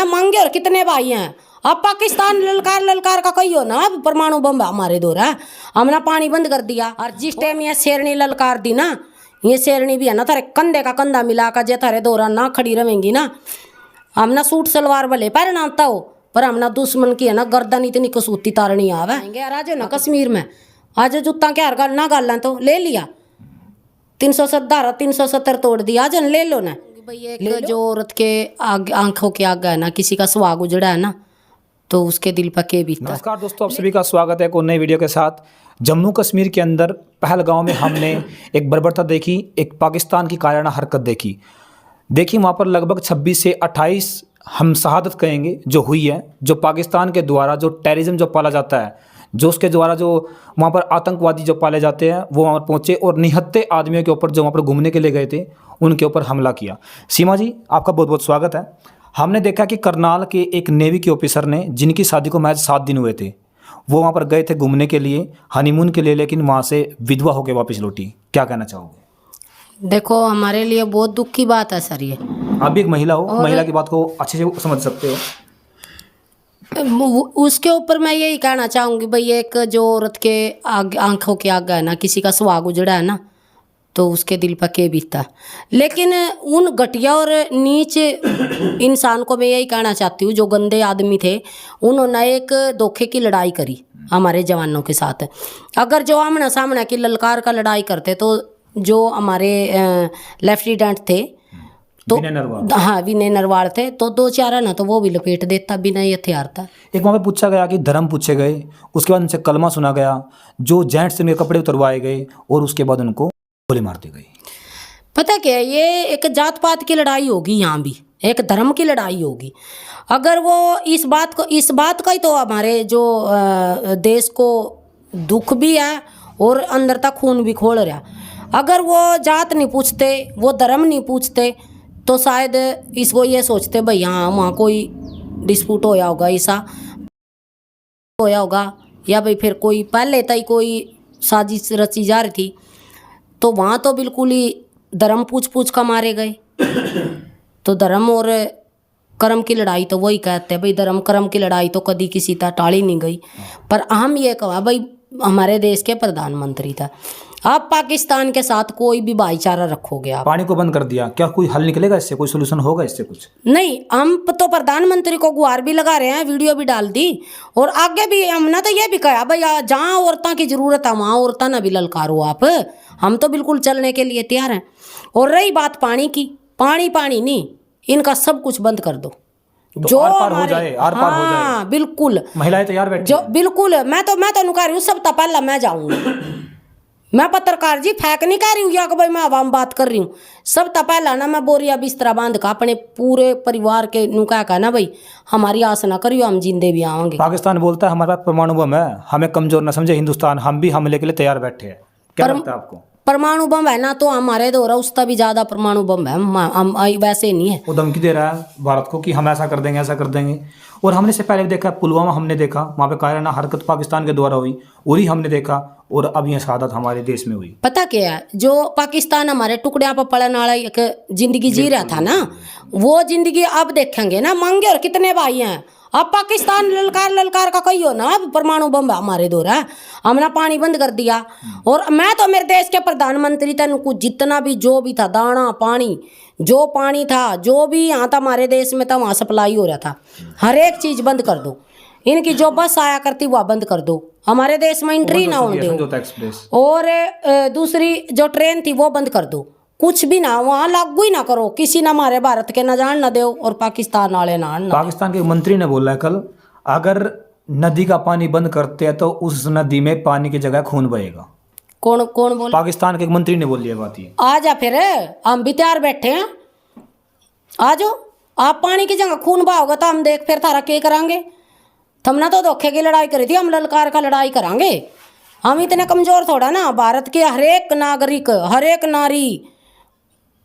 मांगे और कितने भाई हैं। अब पाकिस्तान ललकार ललकार का कही हो ना, अब परमाणु बम हमारे दौर है, हमने पानी बंद कर दिया। और जिस टाइम ये शेरनी ललकार दी ना, ये शेरनी भी है ना थारे कंधे का कंधा मिला कर जे थारे दौरा ना खड़ी रहेंगी ना, हमने सूट सलवार भले पहनना आता हो, पर हमने दुश्मन की है ना गर्दन इतनी कसूती तारनी आवे। आज ना कश्मीर में आज जूता क्या हर ना गाल तो ले लिया 370 तोड़ दिया, आज ले लो ना भाई। एक जो औरत के आंखों के आगे है ना, किसी का सुहाग उजड़ा है ना, तो उसके दिल पर के बीतता है। नमस्कार दोस्तों, आप सभी का स्वागत है एक नई वीडियो के साथ। जम्मू कश्मीर के अंदर पहलगांव में हमने एक बर्बरता देखी, एक पाकिस्तान की कायराना हरकत देखी। देखिए वहाँ पर लगभग 26 से 28 हम शहादत कहेंगे जो हुई है, जो पाकिस्तान के द्वारा जो टेररिज्म जो पाला जाता है, जो उसके द्वारा जो वहाँ पर आतंकवादी जो पाले जाते हैं, वो वहाँ पर पहुँचे और निहत्ते आदमियों के ऊपर जो वहाँ पर घूमने के लिए गए थे उनके ऊपर हमला किया। सीमा जी, आपका बहुत बहुत स्वागत है। हमने देखा कि करनाल के एक नेवी के ऑफिसर ने, जिनकी शादी को महज 7 दिन हुए थे, वो वहाँ पर गए थे घूमने के लिए, हनीमून के लिए, लेकिन वहाँ से विधवा होकर वापस लौटी। क्या कहना चाहोगे? देखो, हमारे लिए बहुत दुख की बात है सर। ये आप भी एक महिला हो, महिला की बात को अच्छे से समझ सकते हो। उसके ऊपर मैं यही कहना चाहूँगी भाई, एक जो औरत के आंखों के आगे है ना, किसी का सुहाग उजड़ा है ना, तो उसके दिल पर के बीतता। लेकिन उन घटिया और नीच इंसान को मैं यही कहना चाहती हूँ, जो गंदे आदमी थे, उन्होंने एक धोखे की लड़ाई करी हमारे जवानों के साथ। अगर जो आमना सामना की ललकार का लड़ाई करते, तो जो हमारे लेफ्टिनेंट थे, तो हाँ विनय नरवाल थे, तो 2-4 है ना, तो वो भी लपेट देता बिना ये हथियार था। एक वहाँ पे पूछा गया कि धर्म पूछे गए, उसके बाद उनसे कलमा सुना गया, जो जेंट्स से उनके कपड़े उतरवाए गए और उसके बाद उनको गोली मार दी गई। पता क्या है, ये एक जात पात की लड़ाई होगी, यहाँ भी एक धर्म की लड़ाई होगी। अगर वो इस बात का ही तो हमारे जो देश को दुख भी है और अंदर तक खून भी खोल रहा। अगर वो जात नहीं पूछते, वो धर्म नहीं पूछते, तो शायद इसको ये सोचते भाई हाँ वहाँ कोई डिस्प्यूट होया होगा, ऐसा होया होगा, या भाई फिर कोई पहले तक कोई साजिश रची जा रही थी। तो वहाँ तो बिल्कुल ही धर्म पूछ का मारे गए। तो धर्म और कर्म की लड़ाई तो वही कहते हैं भाई, धर्म कर्म की लड़ाई तो कभी किसी तरह टाली नहीं गई। पर हम ये कहा भाई, हमारे देश के प्रधानमंत्री था, आप पाकिस्तान के साथ कोई भी भाईचारा रखोगे आप। पानी को बंद कर दिया, क्या कोई हल निकलेगा इससे? कोई सोल्यूशन होगा इससे? कुछ नहीं। हम तो प्रधानमंत्री को गुहार भी लगा रहे हैं, वीडियो भी डाल दी, और आगे भी हमने तो ये भी कहा भाई, जहाँ औरतों की जरूरत है वहाँ औरतों ना भी ललकारो आप। हम तो बिल्कुल चलने के लिए तैयार हैं। और रही बात पानी की, पानी नहीं, इनका सब कुछ बंद कर दो। तो जो आर पार हो जाए, आर पार हो जाए। हाँ बिल्कुल, महिलाएं तैयार बैठी जो बिल्कुल। मैं तो कह रही हूँ, सब तो पहला मैं जाऊंगी। मैं पत्रकार जी फेंक नहीं कह रही हूँ, या कि भाई मैं आवाम बात कर रही हूँ। सब तो पहला ना मैं बोरिया बिस्तरा बांध का अपने पूरे परिवार के नु कहा ना भाई, हमारी आस ना करियो, हम जिंदे भी आवांगे। पाकिस्तान बोलता है हमारे पास परमाणु बम है, हमें कमजोर ना समझे हिंदुस्तान, हम भी हमले के लिए तैयार बैठे हैं। क्या लगता है आपको? परमाणु बम है ना, तो हमारे दौरा उसका भी ज्यादा परमाणु बम है, हम वैसे नहीं है। वो धमकी दे रहा है भारत को कि हम ऐसा कर देंगे, ऐसा कर देंगे। और हमने से पहले भी देखा, पुलवामा हमने देखा, वहाँ पे कायराना हरकत पाकिस्तान के द्वारा हुई, उरी हमने देखा, और अब ये शहादत हमारे देश में हुई। पता क्या है, जो पाकिस्तान हमारे टुकड़िया पर पड़ने वाला एक जिंदगी जी रहा था ना, वो जिंदगी अब देखेंगे ना। मांगे और कितने भाई हैं। अब पाकिस्तान ललकार का कही हो ना, अब परमाणु बम हमारे दौर है, हमने पानी बंद कर दिया। और मैं तो मेरे देश के प्रधानमंत्री तेन कुछ जितना भी जो भी था, दाना पानी, जो पानी था, जो भी यहाँ था हमारे देश में था, वहाँ सप्लाई हो रहा था, हर एक चीज़ बंद कर दो। इनकी जो बस आया करती वह बंद कर दो, हमारे देश में एंट्री ना होने दो। और दूसरी जो ट्रेन थी वो बंद कर दो, कुछ भी ना वहाँ लागू ही ना करो, किसी ना हमारे भारत के ना जान ना दो, और पाकिस्तान वाले ना आना। पाकिस्तान के मंत्री ने बोला है कल, अगर नदी का पानी बंद करते हैं तो उस नदी में पानी की जगह खून बहेगा। कौन बोल? पाकिस्तान के एक मंत्री ने बोल दिया बात ये। आ जा फिर, हम भी तैयार बैठे हैं, आ जाओ। आप पानी की जगह खून बहाओगे तो हम देख फिर थारा क्या करांगे। हमने तो धोखे की लड़ाई करी थी, हम ललकार का लड़ाई करांगे। हम इतने कमजोर थोड़ा ना, भारत के हर एक नागरिक, हर एक नारी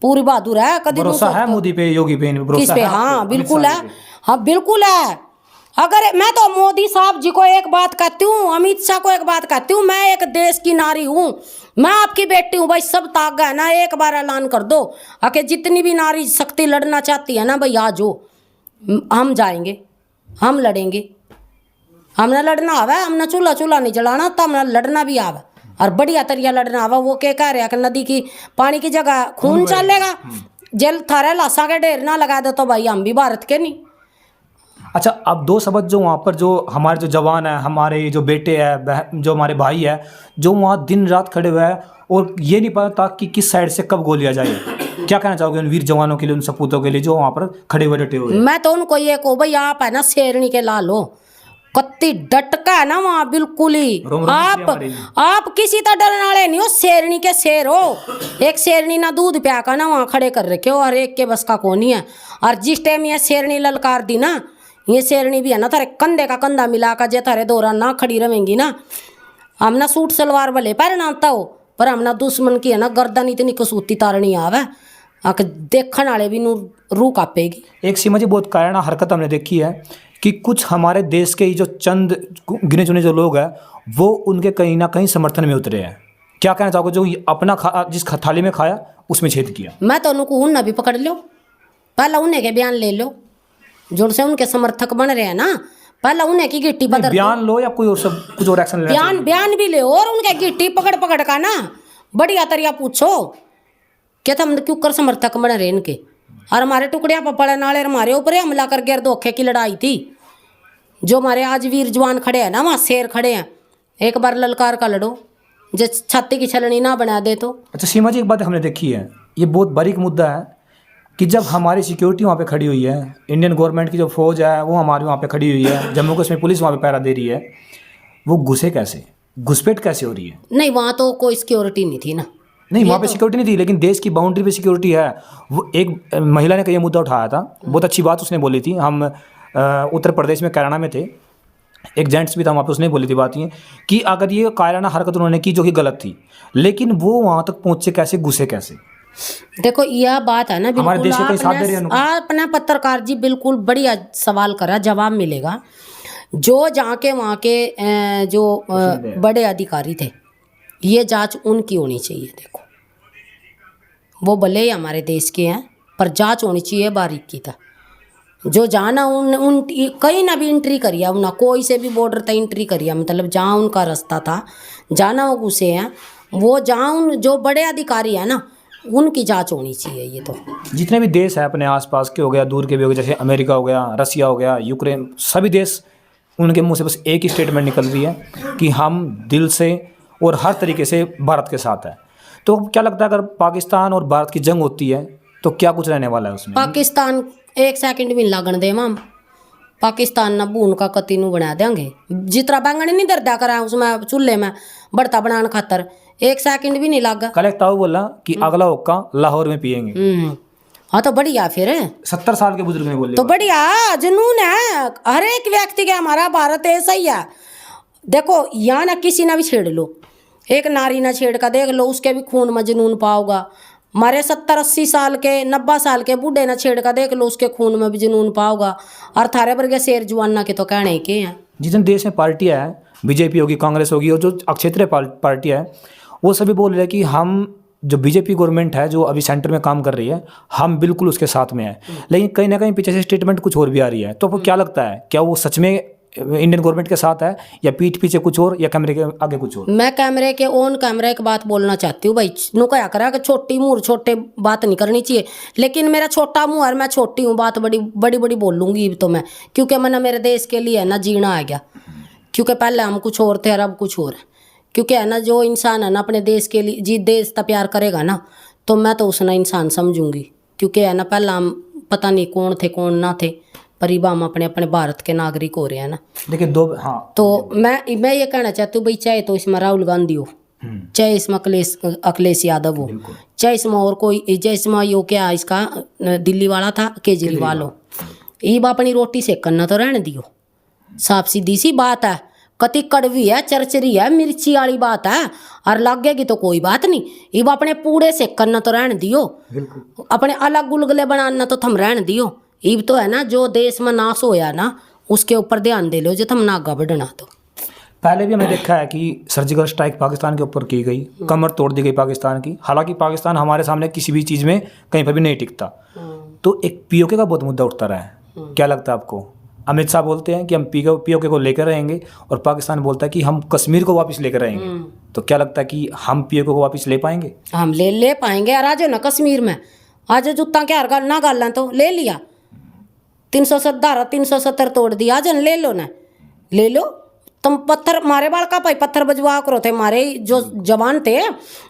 पूरी बहादुर है। कभी भरोसा है मोदी पे, योगी पे, किस पे? हाँ बिल्कुल है, हाँ बिल्कुल है। अगर मैं तो मोदी साहब जी को एक बात कहती हूँ, अमित शाह को एक बात कहती हूँ, मैं एक देश की नारी हूँ, मैं आपकी बेटी हूँ भाई। सब तागा है ना, एक बार ऐलान कर दो आके जितनी भी नारी शक्ति लड़ना चाहती है ना भाई, आ जाओ। हम जाएंगे, हम लड़ेंगे, हमने लड़ना आवा, हमने चूल्हा चूल्हा नहीं जलाना, तब हमने लड़ना भी आवा और बढ़िया तरिया लड़ना आवा। वो क्या कह रहा कि नदी की पानी की जगह खून चलेगा, जेल थारे लाशा के ढेर ना लगा दे तो भाई हम भी भारत के नहीं। अच्छा, अब दो शब्द जो वहाँ पर जो हमारे जो जवान है, हमारे जो बेटे हैं, जो हमारे भाई है, जो वहाँ दिन रात खड़े हुए हैं और ये नहीं पता कि किस साइड से कब गोली आ जाए, क्या कहना चाहोगे उन वीर जवानों के लिए, उन सपूतों के लिए जो वहाँ पर खड़े हुए डटे हुए हैं? मैं तो उनको ये कहूँ भाई आप है ना शेरनी के लाल हो, कत्ती डटका है ना वहाँ बिल्कुल ही। आप किसी तरह डरने वाले नहीं हो, शेरनी के शेर हो। एक शेरनी ना दूध प्या का ना वहाँ खड़े कर रखे हो और एक के बस का कौन है। और जिस टाइम ये शेरनी ललकार दी ना, ये शेरनी भी है ना थारे कंधे का कंधा मिला कर जे थारे दौरान ना खड़ी रहेंगी ना, हम ना सूट सलवार भले पहनना आता हो पर हम ना दुश्मन की है ना गर्दन इतनी कसूती तारनी आवे देखने वाले भी नू रूह कापेगी। एक सीमा जी बहुत कायरना हरकत हमने देखी है कि कुछ हमारे देश के ही जो चंद गिने चुने जो लोग हैं वो उनके कहीं ना कहीं समर्थन में उतरे हैं। क्या कहना चाहोगे जो अपना जिस थाली में खाया उसमें छेद किया? मैं तो उनको उन्हें भी पकड़ लो, पहला उन्हें के बयान ले लो जो से उनके समर्थक बन रहे हैं ना, पहला उन्हें की गिट्टी पकड़ बयान लो या कोई और सब कुछ और एक्शन लेना? बयान भी ले और उनके गिट्टी पकड़ पकड़ का ना बढ़िया तरिया पूछो क्या हम क्यों कर समर्थक बन रहे इनके। और हमारे टुकड़िया पपड़े नाले हमारे ऊपर हमला कर गैर धोखे की लड़ाई थी। जो हमारे आज वीर जवान खड़े हैं ना, वहाँ शेर खड़े हैं, एक बार ललकार का लड़ो, जो छाती की छलनी ना बना दे तो। अच्छा सीमा जी, एक बात हमने देखी है, ये बहुत बारीक मुद्दा है कि जब हमारी सिक्योरिटी वहाँ पे खड़ी हुई है, इंडियन गवर्नमेंट की जो फौज है वो हमारी वहाँ पे खड़ी हुई है, जम्मू कश्मीर पुलिस वहाँ पे पहरा दे रही है, वो घुसे कैसे, घुसपैठ कैसे हो रही है? नहीं वहाँ तो कोई सिक्योरिटी नहीं थी ना। नहीं वहाँ पे सिक्योरिटी नहीं थी, लेकिन देश की बाउंड्री पे सिक्योरिटी है। वो एक महिला ने कहीं मुद्दा उठाया था, बहुत अच्छी बात उसने बोली थी। हम उत्तर प्रदेश में कैराना में थे, एक जेंट्स भी था वहाँ पे, उसने बोली थी बात ये कि अगर ये कायराना हरकत उन्होंने की जो कि गलत थी, लेकिन वो वहाँ तक पहुँचे कैसे, घुसे कैसे? देखो यह बात है ना, हमारे देश के कई साथ दे रहे हैं। अपना पत्रकार जी बिल्कुल बढ़िया सवाल करा, जवाब मिलेगा। जो जहाँ के वहाँ के जो बड़े अधिकारी थे, ये जांच उनकी होनी चाहिए। देखो वो भले ही हमारे देश के हैं पर जांच होनी चाहिए बारीकी था। जो जाना उन कहीं ना भी एंट्री करिया, ना कोई से भी बॉर्डर तक एंट्री करिया, मतलब जहाँ उनका रास्ता था जाना वो घुसे हैं, वो जहाँ उन जो बड़े अधिकारी हैं ना उनकी जांच होनी चाहिए। ये तो जितने भी देश हैं अपने आसपास के हो गया, दूर के भी हो गए, जैसे अमेरिका हो गया, रसिया हो गया, यूक्रेन, सभी देश, उनके मुंह से बस एक ही स्टेटमेंट निकल रही है कि हम दिल से और हर तरीके से भारत के साथ है। तो क्या लगता है अगर पाकिस्तान और भारत की जंग होती है तो क्या कुछ रहने वाला है उसमें? पाकिस्तान एक सेकंड भी लागण दे हम, पाकिस्तान ना भून का कति नू बना देंगे। जितना बैंगन नहीं दर्दा करा उसमें चूल्हे में बढ़ता बनाने खातर एक सेकंड भी नहीं लगा। कल एक ताऊ बोला कि अगला हुक्का लाहौर में पियेंगे। हाँ तो बढ़िया, फिर 70 साल के बुजुर्ग ने बोले तो बढ़िया जुनून है हर एक व्यक्ति के। हमारा भारत ऐसा ही है। देखो यहाँ ना किसी ना भी छेड़ लो, एक नारी ना छेड़ का देख लो, उसके भी खून में जुनून पाओगा। हमारे 70-80 साल के 90 साल के बूढ़े ना छेड़ का देख लो, उसके खून में भी जुनून पाओगा। और थारे वर्ग शेर जुआना के तो कहने के हैं। जितने देश में पार्टियां हैं, बीजेपी होगी, कांग्रेस होगी, और जो क्षेत्रीय पार्टियां हैं, वो सभी बोल रहे हैं कि हम जो बीजेपी गवर्नमेंट है जो अभी सेंटर में काम कर रही है, हम बिल्कुल उसके साथ में हैं। लेकिन कहीं ना कहीं पीछे से स्टेटमेंट कुछ और भी आ रही है। तो आपको क्या लगता है, क्या वो सच में इंडियन गवर्नमेंट के साथ है या पीठ पीछे कुछ और, या कैमरे के आगे कुछ और? मैं कैमरे के ऑन कैमरे की बात बोलना चाहती हूँ भाई। नु क्या करा कि छोटी मुँह छोटे बात नहीं करनी चाहिए, लेकिन मेरा छोटा मुँह और मैं छोटी हूँ, बात बड़ी बड़ी बड़ी बोलूँगी तो मैं, क्योंकि मैंने मेरे देश के लिए है ना जीना आ गया। क्योंकि पहले हम कुछ और थे और अब कुछ और है। क्योंकि है ना जो इंसान है ना अपने देश के लिए जी देश का प्यार करेगा ना, तो मैं तो उसने इंसान समझूंगी। क्योंकि है ना पहला हम पता नहीं कौन थे कौन ना थे, पर अब हम अपने अपने भारत के नागरिक हो रहे हैं ना। देखिए दो, हाँ, तो मैं ये कहना चाहती हूँ भाई, चाहे तो इसमें राहुल गांधी हो, चाहे इसमें अखिलेश यादव हो, चाहे इसमें और कोई, जैसे इसमें यो क्या इसका दिल्ली वाला था केजरीवाल हो, ये अपनी रोटी सेक करना तो रहने दियो। साफ सीधी सी बात है, कति कड़वी है, चरचरी है, मिर्ची वाली बात है, और लगेगी तो कोई बात नहीं। ये अपने पूरे सेक करना तो रहने दियो, अपने अलग गुलगुले बनाना तो थम रहने दियो। ये तो है ना जो देश में नाश होया ना उसके ऊपर ध्यान दे लो, जो थम ना आगा बढ़ना। तो पहले भी हमने देखा है कि सर्जिकल स्ट्राइक पाकिस्तान के ऊपर की गई, कमर तोड़ दी गई पाकिस्तान की। हालांकि पाकिस्तान हमारे सामने किसी भी चीज़ में कहीं पर भी नहीं टिकता। तो एक पीओके का बहुत मुद्दा उठता रहा है क्या लगता है आपको? अमित शाह बोलते हैं कि हम पीओके को लेकर रहेंगे और पाकिस्तान बोलता है कि हम कश्मीर को वापस लेकर आएंगे। तो क्या लगता है कि हम पीओके को वापस ले पाएंगे? हम ले पाएंगे। और आज ना कश्मीर में आज जूता क्या गल ना गाल तो ले लिया 370 तोड़ दिया। आज ले लो ना, ले लो। तुम पत्थर मारे बाल का भाई पत्थर बजवा करो थे। मारे जो जवान थे,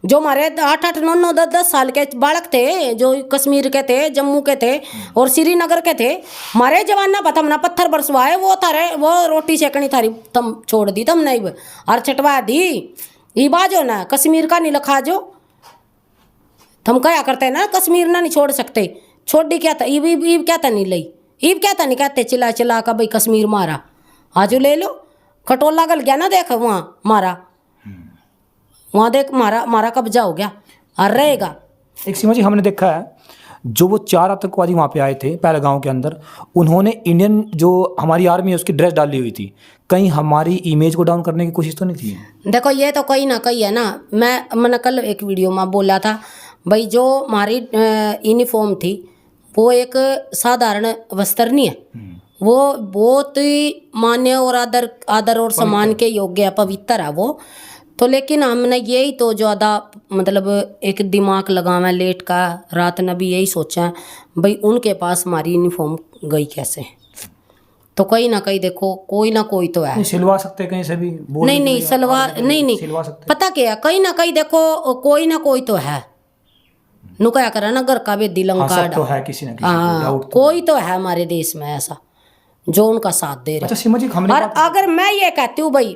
जो मारे 8-8 9-9 10-10 साल के बालक थे, जो कश्मीर के थे, जम्मू के थे और श्रीनगर के थे, मारे जवान ना पता ना पत्थर बरसवाए। वो थारे वो रोटी सेकनी थारी तुम छोड़ दी, तुम नहीं और छटवा दी। ये बाजो ना कश्मीर का नहीं लखा जो तुम क्या करते ना, कश्मीर ना नहीं छोड़ सकते। छोड़ दी क्या था ईब क्या था नहीं लई, ईब क्या था नहीं कहते चिल्ला चिल्ला का भाई कश्मीर मारा। आज ले लो, खटोला गल गया ना, देख वहाँ मारा, वहाँ देख मारा कब्जा हो गया और रहेगा। एक सीमा जी, हमने देखा है जो वो 4 आतंकवादी वहाँ पे आए थे पहलगांव के अंदर, उन्होंने इंडियन जो हमारी आर्मी है उसकी ड्रेस डाली हुई थी। कहीं हमारी इमेज को डाउन करने की कोशिश तो नहीं थी? देखो ये तो कहीं ना कहीं है ना। मैंने कल एक वीडियो में बोला था भाई, जो हमारी यूनिफॉर्म थी वो एक साधारण वस्त्र नहीं है, वो बहुत ही मान्य और आदर और सम्मान के योग्य है, पवित्र है वो तो। लेकिन हमने यही तो ज़्यादा मतलब एक दिमाग लगावा लेट का रात ने भी यही सोचा भाई उनके पास हमारी यूनिफॉर्म गई कैसे। तो कहीं ना कहीं देखो कोई ना कोई तो है। सिलवा सकते कहीं से भी? नहीं सलवा नहीं सिलवा सकते। पता क्या कहीं ना कहीं देखो कोई ना कोई तो है। नु क्या करा ना घर का भी दिलंका तो है किसी ना किसी कोई तो है हमारे देश में ऐसा जो उनका साथ दे रहा। अच्छा सीमा जी, हमने और अगर मैं ये कहती हूँ भाई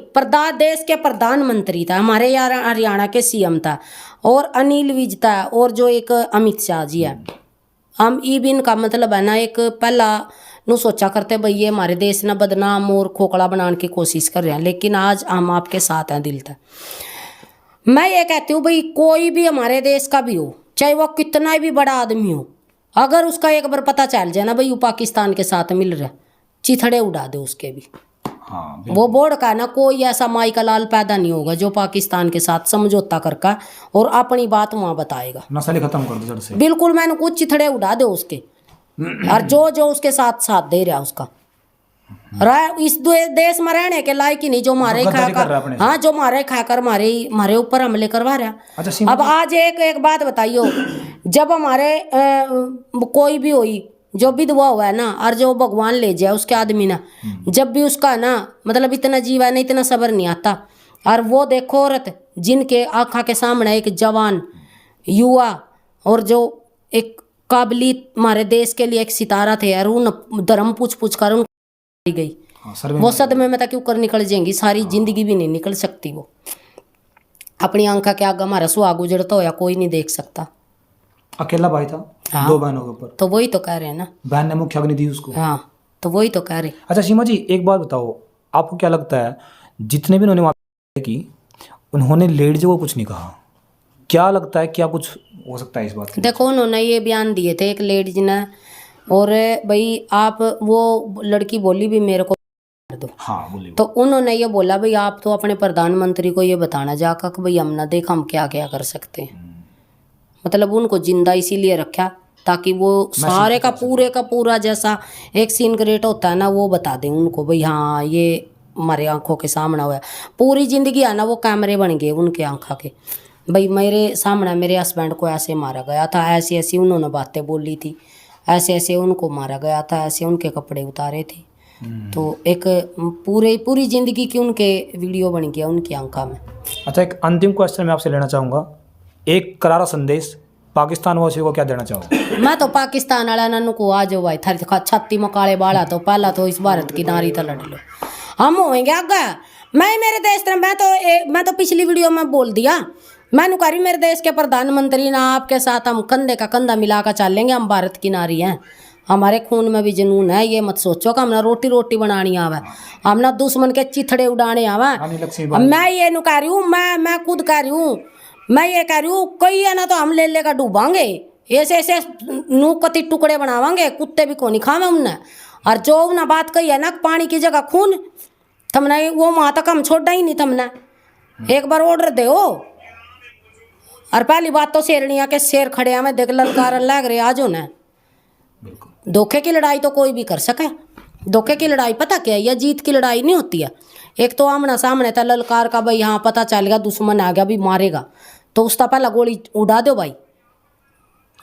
देश के प्रधानमंत्री था हमारे यार, हरियाणा के सीएम था और अनिल विज था और जो एक अमित शाह जी है, हम ईबिन का मतलब है ना एक पहला नु सोचा करते भाई ये हमारे देश ना बदनाम और खोखला बनाने की कोशिश कर रहे हैं, लेकिन आज हम आपके साथ हैं दिल तक। मैं ये कहती हूँ भाई कोई भी हमारे देश का भी हो, चाहे वो कितना भी बड़ा आदमी हो, अगर उसका एक बार पता चल जाए ना भाई वो पाकिस्तान के साथ मिल रहा, चिथड़े उड़ा दे उसके भी। हाँ, वो बोर्ड का ना कोई ऐसा माई का लाल पैदा नहीं होगा जो पाकिस्तान के साथ समझौता करके और अपनी बात वहाँ बताएगा। नस्ल खत्म कर दो जड़ से। बिल्कुल, मैंने कुछ चिथड़े उड़ा दे उसके और जो उसके साथ दे रहा उसका इस देश में रहने के लायक ही नहीं, जो मारे खाकर हाँ जो मारे खाकर मारे ऊपर हमले करवा रहा। अच्छा, अब आज एक बात बताइयो, जब हमारे कोई भी हुई जो विधवा हुआ है ना और जो भगवान ले जाए उसके आदमी ना, जब भी उसका ना मतलब इतना जीवा नहीं इतना सब्र नहीं आता, और वो देखो औरत जिनके आँखा के सामने एक जवान युवा और जो एक काबिलियत हमारे देश के लिए एक सितारा थे यार, उन धर्म पूछ कर उन गई। वो सदमे में तक ऊपर निकल जाएंगी, सारी जिंदगी भी नहीं निकल सकती। वो अपनी आंखा के आगे हमारा सुहाग उजड़ता हो या कोई नहीं देख सकता। अकेला भाई था। हाँ। 2 बहनों के ऊपर। तो वही तो कह रहे हैं ना, बहन ने मुख्य अग्नि दी उसको। हाँ तो वही तो कह रहे। अच्छा सीमा जी, एक बात बताओ, आपको क्या लगता है जितने भी उन्होंने वहाँ की उन्होंने लेडीज को कुछ नहीं कहा, क्या लगता है क्या कुछ हो सकता है इस बात? देखो उन्होंने ये बयान दिए थे एक लेडीज ने, और भाई आप वो लड़की बोली भी मेरे को कर दो। हाँ बोली। तो उन्होंने ये बोला भाई आप तो अपने प्रधानमंत्री को ये बताना जाकर कि भाई हम ना देख हम क्या क्या कर सकते हैं। मतलब उनको जिंदा इसीलिए रखा ताकि वो सारे का पूरा जैसा एक सीन क्रिएट होता है ना वो बता दें उनको भाई हाँ ये हमारे आंखों के सामने हुआ। पूरी जिंदगी है ना वो कैमरे बन गए उनके आंखों के, भाई मेरे सामने मेरे हस्बैंड को ऐसे मारा गया था, ऐसी ऐसी उन्होंने बातें बोली थी, ऐसे ऐसे उनको मारा गया था, ऐसे उनके कपड़े उतारे थे। तो एक पूरी जिंदगी की उनके वीडियो बन गया उनकी आंखों में। अच्छा, एक अंतिम क्वेश्चन मैं आपसे लेना चाहूँगा, एक करारा संदेश पाकिस्तान वासियों को क्या देना चाहोगे? मैं तो पाकिस्तान वाला नन्नू को आ जाओ भाई, थारी छत्ती मकाले बाला तो पहला तो इस भारत की नारी तो लड़ लो, हम होएंगे आगे। मैं मेरे देश मैं तो पिछली वीडियो में बोल दिया, मैंने कहा मेरे देश के प्रधानमंत्री ना आपके साथ हम कंधे का कंधा मिलाकर चलेंगे, हम भारत की नारी हैं, हमारे खून में भी जुनून है। ये मत सोचो कि हमने रोटी बनानी आवे, हमने दुश्मन के चिथड़े उड़ाने आवे। मैं ये नु कह रही हूँ, मैं खुद कह रही हूँ, मैं ये कह रही हूँ कोई है ना तो हम ले लेकर डूबांगे, ऐसे ऐसे नू कति टुकड़े बनावांगे, कुत्ते भी को नहीं खावे हमने। और जो ना बात कही है ना पानी की जगह खून, तुमने वो वहाँ तक हम छोड़ा ही नहीं, तुमने एक बार ऑर्डर दे हो। और पहली बात तो शेरनिया के शेर खड़े हमें देख ललकार लग रहे आज हो ना, धोखे की लड़ाई तो कोई भी कर सके। धोखे की लड़ाई पता क्या है, यह जीत की लड़ाई नहीं होती है। एक तो आमना सामने था ललकार का, भाई हाँ पता चल गया दुश्मन आ गया भी मारेगा, तो उसका पहला गोली उड़ा दो भाई।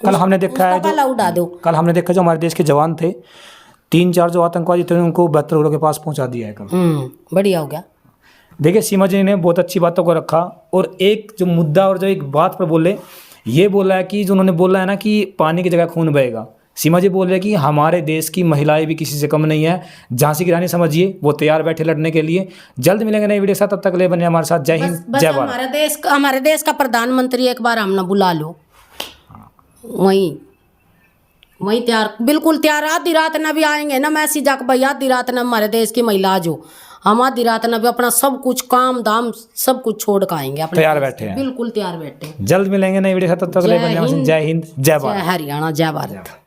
कल हमने देखा है पहला उड़ा दो। कल हमने देखा जो हमारे देश के जवान थे, 3-4 जो आतंकवादी थे उनको 72 घरों के पास पहुंचा दिया है कल। बढ़िया हो गया। देखिए सीमा जी ने बहुत अच्छी बातों को रखा, और एक जो मुद्दा और जो एक बात पर बोले, ये बोला है कि जो उन्होंने बोला है ना कि पानी की जगह खून बहेगा, सीमा जी बोल रहे हैं कि हमारे देश की महिलाएं भी किसी से कम नहीं है। झांसी की रानी समझिए, वो तैयार बैठे लड़ने के लिए। जल्द मिलेंगे नई वीडियो के साथ, तब तक ले बने हमारे साथ। जय हिंद, जय भारत। हमारे देश का प्रधानमंत्री एक बार हम ना बुला लो, वही तैयार, बिल्कुल तैयार। आधी रात ना भी आएंगे ना मैसेज आके भाई आधी रात ना हमारे देश की महिला जो, हम आधी रात ना भी अपना सब कुछ काम धाम सब कुछ छोड़ कर आएंगे, अपने तैयार बैठे हैं, बिल्कुल तैयार बैठे। जल्द मिलेंगे नई वीडियो के साथ, तब तक ले बने। जय हिंद, जय भारत। जय हरियाणा, जय भारत।